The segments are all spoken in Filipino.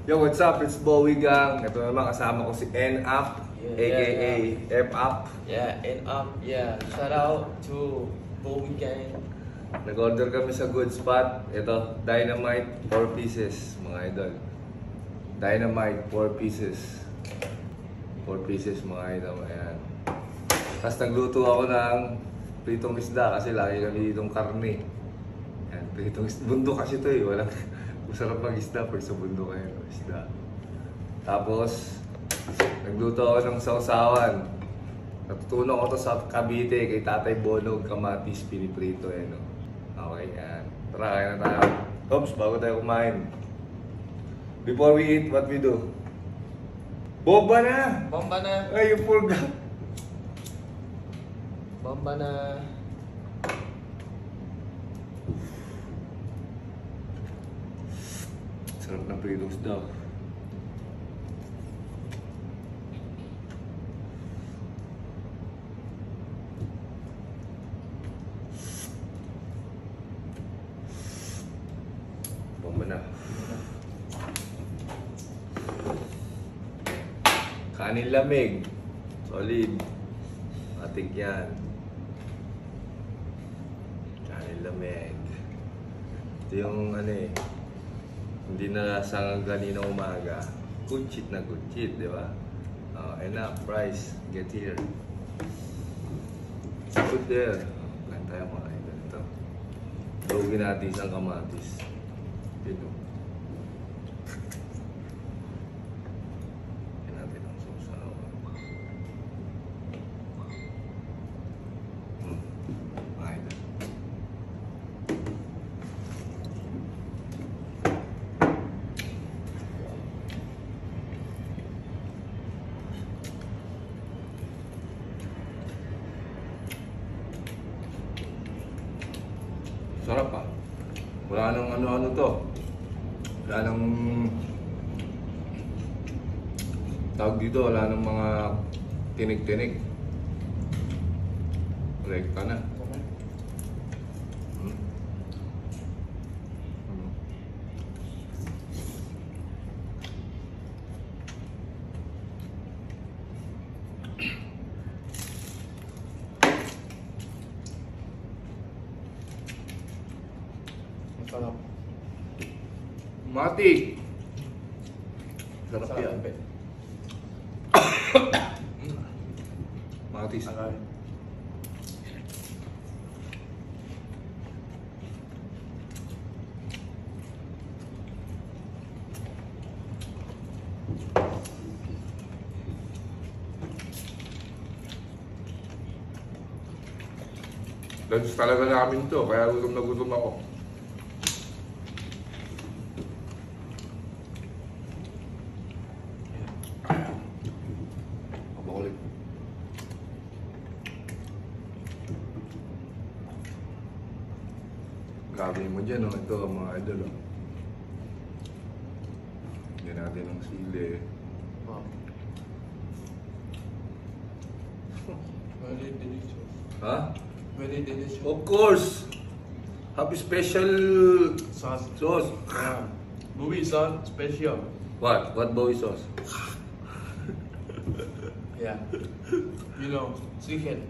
Yo, what's up? It's Bowie Gang. Ito naman kasama ko si N-Up, aka F-Up. Yeah, N-Up. Yeah, shout out to Bowie Gang. Nag-order kami sa Good Spot. Ito, Dynamite 4 pieces, mga idol. Dynamite 4 pieces. 4 pieces, mga idol. Ayan. Tapos nagluto ako ng pritong isda kasi lagi kami ditong karne. Ayan, pritong isda. Bundok kasi ito eh. Walang masarap mag isda pag sa bundok kayo. Isda. Tapos, nagluto ako ng sausawan. Natutunan ko to sa Cavite kay Tatay Bonog, kamatis, piniprito. Eh, no? Okay, yan. Tara, kaya na tayo. Oops, bago tayo kumain. Before we eat, what we do? Bomba na! Bomba na! Ay, you forgot! Bomba na! Sarap ng pritong daw. Bomba na. Kanin lamig. Solid. Matik yan. Kanin lamig. Ito yung ano eh. Hindi na lasang kanina umaga. Good shit na good shit, di ba? Enough, price, get here. Good there. Kain tayo mga idol. Ito. Lugin natin isang kamatis. Dito. Kain natin ang sausawan. Mga idol. Sarap pa. Wala nang ano-ano to. Wala nang tawag dito, wala nang mga tinig-tinig. Rekta na. Masarap. Mati! Sarap yan. Mati sa lunch talaga namin to, kaya gutom na gutom ako. Mabakulit. Gagawin mo dyan, oh. Ito mga idol. Oh. Yan natin ang sili. Wow. Very delicious. Ha? Very delicious. Of course! Happy special Sauce. sauce. Yeah. Bowie sauce special. What? What Bowie sauce? Yeah. You know, chicken.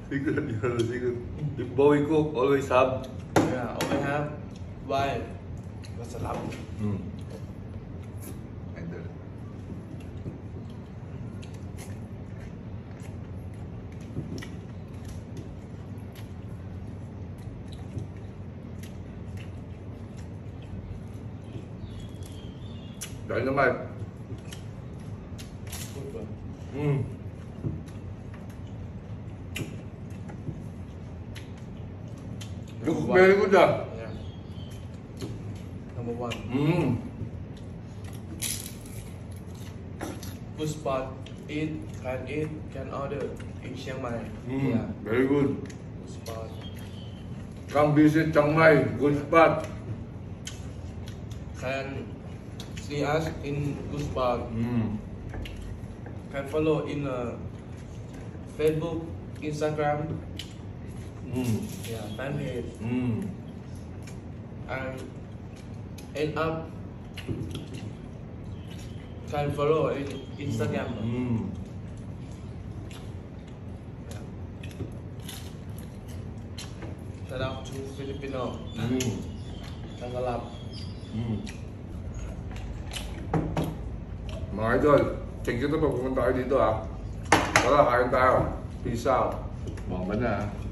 Secret, secret. If Bowie cook, always have. Yeah, we have wine. Masarap. Idol. Dynamite. Good one. Look, very good ah. Yeah. Number one. Good spot. Eat, can order in Chiang Mai. Yeah. Very good. Good spot. Come visit Chiang Mai. Good spot. Can see us in good spot. Can follow in Facebook, Instagram. Yeah, fan page. And end up can follow in Instagram. Shout out to Filipino. Tagalog. Mga idol, thank you to pag pumunta kayo dito ha. Tara, kain tayo. Peace out. Mga na.